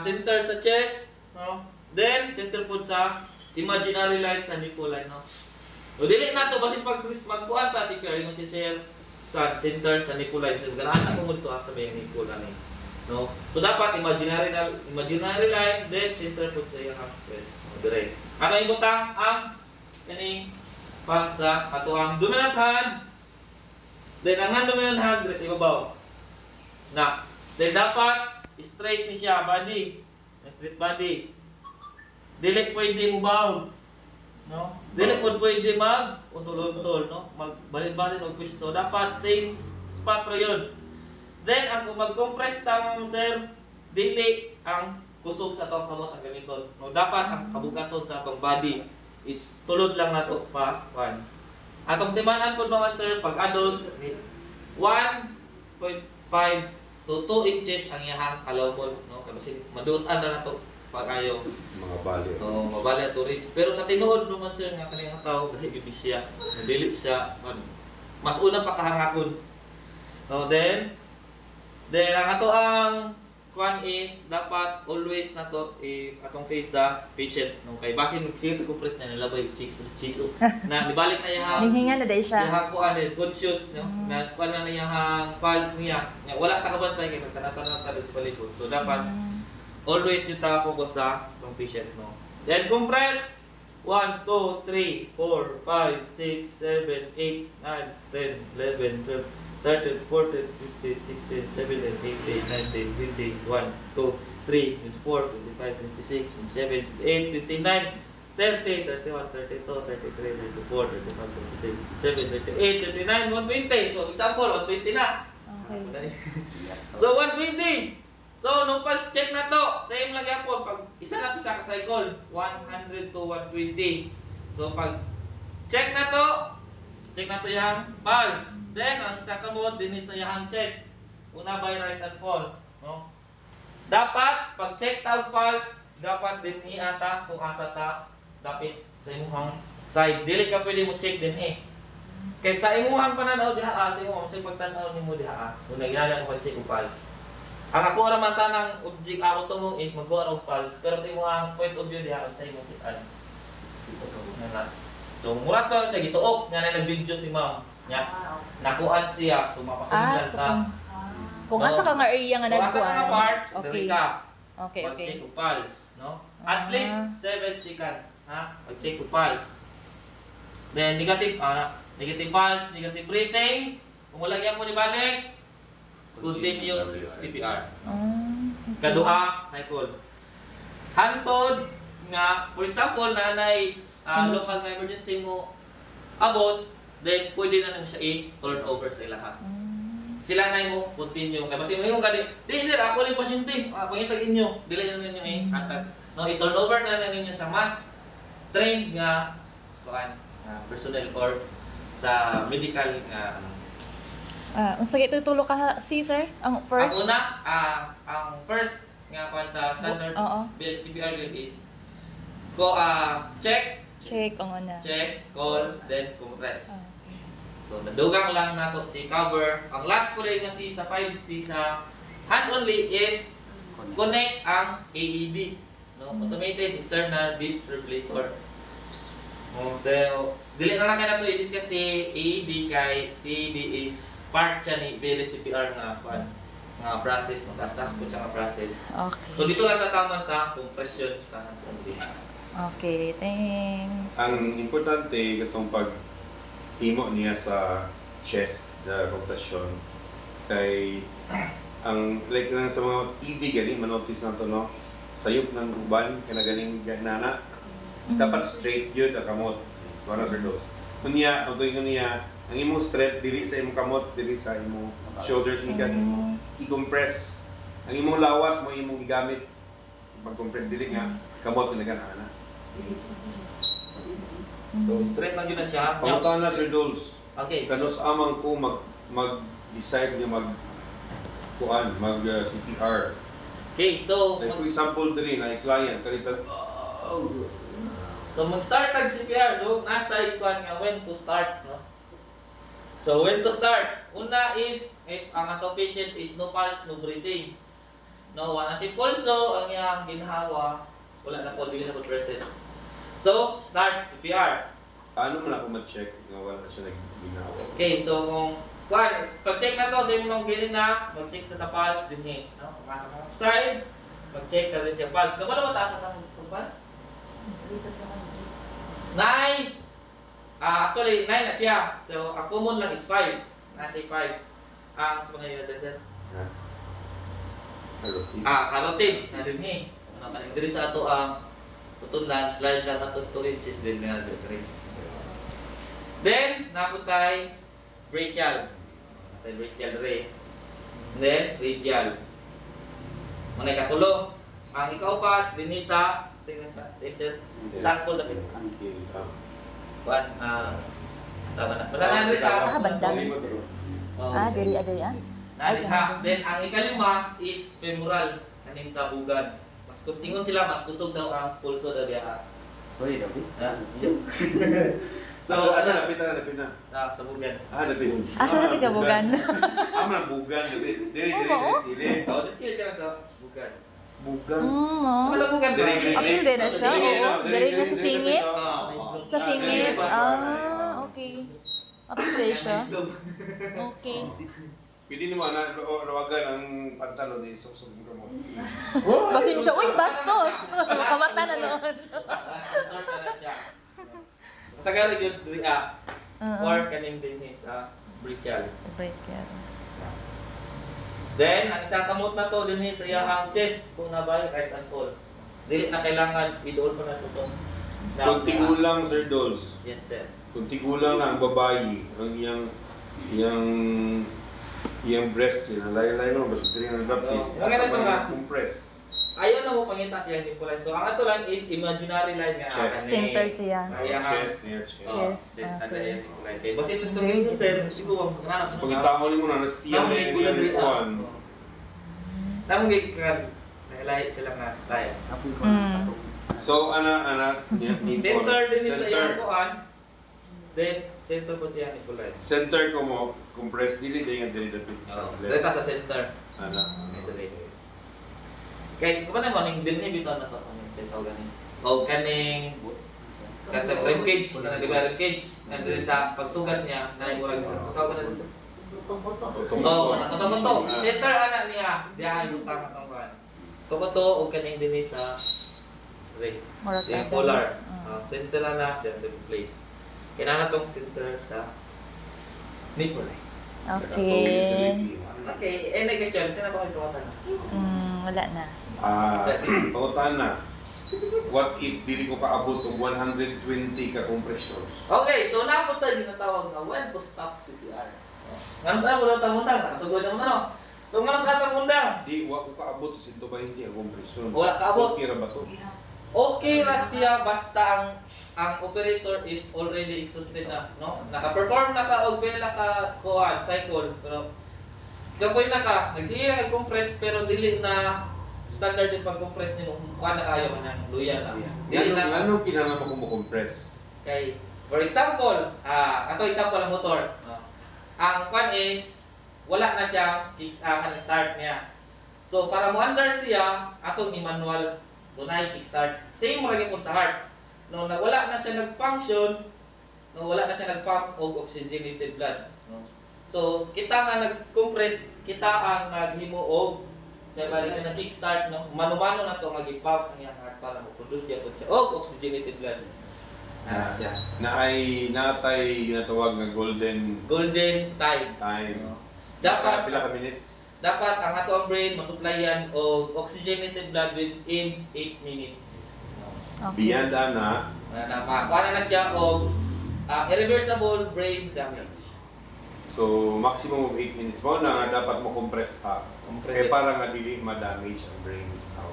center sa chest, no? Then center po sa imaginary line sa nipple line, no? O dili na to basin pag magkuan ta si Pierre ingon si Sir sa center sa nipple line. So ganahan ako mo dito sa may nipple ani. No? So dapat imaginary line then center po sa iyang chest. O dire. Ano ibutang ang kani pang sa katuang dominant hand. Then ang dominant hand dire sa ibabaw. Na. Then dapat straight ni siya body. Straight body. Dili pwede mo bound. No? Dili pod pwede mag untol-untol, no? Magbalik-balik og pwesto. Dapat same spot ra yun. Then ang mag-compress ta sir, dili ang kusog sa atong kamot ang gamiton. No, dapat ang kabugaton sa atong body itulod lang nato pa one. Atong timaan pod mga sir pag adult 1.5 to 2 inches ang iyang kalawmon, no? Kasi madutan na nato pagayo mga bali. no, mabali to reach. Pero sa tinuod naman sir nga kanang tao dili bibi siya, dili siya mas una pa kahangakon. No, then ang ato ang kuan is dapat always nato atong face sa patient no kay basin sige ko press na nilabay cheeks na nibalik na iyang Ninghinga na day siya. iyang kuan conscious no na kuan na iyang pulse niya nga wala ka kabantay kay nagtanatan ta sa palikod. So dapat always dito focus sa itong patient, no? Then compress. 1, 2, 3, 4, 5, 6, 7, 8, 9, 10, 11, 12, 13, 14, 15, 16, 17, 18, 19, 20, 1, 2, 3, 24, 25, 26, 27, 28, 29, 30, 31, 32, 33, 34, 35, 36, 37, 38, 39, 120. So example, 120 na. Okay. So 120. So, nung pulse check na to, same lang yan po. Pag isa na to sa cycle, 100 to 120. So, pag check na to yung pulse. Then, ang isa kamot, din sa yung chest. Una by rise and fall. No? Dapat, pag check ta ang pulse, dapat din ata kung asa ta dapit sa imuhang side. Dili ka pwede mo check din Kaya sa imuhang pananaw diha, sa imuhang pagtanaw ni mo diha, kung nagyalan ko check ang pulse. Ang ako raman tanang object ako tumong is magkuha og pulse pero sa imong point of view diha sa imong kitaan. So mura to siya gituok nga na nag-video si ma'am. Nya. Nakuan siya so mapasundlan So ta. kung asa ka nga area nga So asa ka nga part, Okay. diri ka. Okay, okay. Mag-check og pulse, no? At least 7 seconds, ha? Mag-check og pulse. Then negative negative pulse, negative breathing. Kung wala gyud mo ni balik, continuous CPR. Okay. Kaduha, cycle. Hantod nga, for example, nanay local nga emergency mo abot, then pwede na nang siya i-turn over sa ilaha. Sila na mo continue. Kaya basta mo yung kadi, di sir, ako lang pasyente. Pangitag inyo, dili na ninyo hatag. No, i-turn over na ninyo sa mas trained nga personnel or sa medical nga unsa gito tulo ka si sir? Ang first? Ang una, ang first nga pa sa standard Oo. CPR guide is check, Check ang una. check, call, then compress. Okay. So nadugang lang nato si cover. Ang last ko rin nga si sa 5C sa hands only is connect ang AED, no? Automated external defibrillator. Dili na lang kaya nato i-discuss si AED kay si AED is part siya ni BLCPR nga process, no? Tas po siya nga process. Okay. So dito lang tataman sa compression sa hands only. Okay, thanks. Ang importante katong pag himo niya sa chest the compression kay ang like lang sa mga TV gani manotice na to no sayop ng uban kana ganing ganana dapat straight yun ang kamot para sa dos kunya ang tuig niya ang imong strength dili sa imong kamot dili sa imong shoulders ikan imong i-compress ang imong lawas mo imong gigamit pag-compress dili nga kamot nga ganana. So straight lang yun na siya. Pangutan na Sir Dols. Okay. Kanus amang ko mag-decide niya mag CPR. Okay, so Like for example diri na client kanita so mag-start tag CPR. So natay kuan nga when to start, no? So when to start? Una is if ang ato patient is no pulse, no breathing. no, wala na si pulso, ang iyang ginhawa, wala na po, dili na po present. So, start CPR. Paano mo na ako ma-check na wala na siya nagbinawa? Okay, so kung pag-check na to sa imong gilid na, mag-check ka sa pulse din eh. No? Pumasok ka sa side, mag-check ka rin sa pulse. Kapag na mataas ang pulse? 9! Actually, 9 na siya. So, ang common lang is 5. Nasa 5. Ang sa mga nila sir? Ha? Hello? Carotid. Na din eh. Ano ka diri sa ato ang tutunlan, slide lang ato tulinsis din nga diri. Then, naputay brachial. Naputay brachial rin. Then, radial. Manay katulo. Ang ikaupat, din sa sample na pito. One, tama na. Basta na din sa... banda. Oh, diri nadiha. Then, ang ikalima is femoral. Kaning sa bugan. Mas kustingon sila, mas kusog daw ang pulso daw diya. Sorry, Dabi. Yun. Asa napit na? Sa bugan. Napit. Asa napit ka bugan? Man bugan, napit. Dili, skili. Oh, diskill ka lang sa bugan. Bugan. Ano sa bugan? Apil din na siya, oo. Diri na sa singit. Oo. Sa singit. Okay. Apil din siya. Okay. Pwede ni mo na rawagan ang pantalon ni susog mo. Basin siya, uy, bastos! Makamata na noon. Sort na siya. Sa galing yun, or kaning din is brachial. Brachial. Then, ang isang kamot na to din is iyahang chest kung nabayo kahit unfold. Dili na kailangan idoon pa na ito itong Kung tigulang, Sir Dolls. Yes, sir. Kung tigulang na ang babayi, ang iyang breast yun, layo-layo naman, basta 300 Oo. Maganda ito nga. compress. Ayaw na mo pangita siya hindi pula. So, ang ato lang is imaginary line nga. Chest. Center siya. Chest niya, chest. Chest. Chest. Okay. Okay. Basta ito ito, sir. Siguro, nanap Pag itango mo na, nastiyan na yung ilang ikuan. Namang gigkan. Lahi sila nga style. So, ana, Center din sa iyang kuan. Then, center po siya ni Fulay. Center ko mo, compress, dili nga dili dapit sa Dito sa center. Ana. Kaya, kung mo ning din bitaw na to, ano yung center ganin. O kaning katang ribcage, na di ba ribcage? Nandun sa pagsugat niya, na yung murag tawag ka na dito. Oo, natuto. Center ana niya, diya yung butang atong kuan. Tukoto o kaning din sa ray. Murag Yung polar. items. Center na then the place. Kailangan tong center sa nipple. Okay. Okay, any question? Sino ba kayo tuwatan? Wala na. Pautan na. What if dili ko kaabot og 120 ka compressions? Okay, so napunta din na tawag na when to stop CPR. Ngayon saan mo lang tangundang? Nakasugod naman ano? So nga lang katangundang? Di wa ko kaabot sa 120 ang compressions. Wala kaabot. Okay ra ba to? Okay na siya basta ang operator is already exhausted na, no? Naka-perform na ka og pila ka kuan cycle, pero kapoy na ka, nagsiya nag-compress pero dili na standard din pag-compress nimo, kuan na kayo man luya na. Dili na Ano kinahanglan mo ko compress? kay for example, ato example ang motor, no? Ang kuan is wala na siyang start niya. So para mo under siya atong i-manual. So na kickstart. Same mo rin po sa heart. No, wala na siya nag-function, no, wala na siya nag-pump og oxygenated blood. No? So, kita nga nag-compress, kita ang naghimo og kaya balik na kickstart, no? Mano-mano na to mag-pump ang iyang heart para mo-produce siya po siya og oxygenated blood. Siya. Natay ginatawag nga golden Golden time. time. No? Dapat Pila ka minutes? ang ato ang brain masuplayan og oxygenated blood within 8 minutes. Beyond ana, Kuha na siya og irreversible brain damage. so maximum of 8 minutes mo na nga dapat mo compress ta. Compress Kaya it. para nga dili ma-damage ang brain sa tao.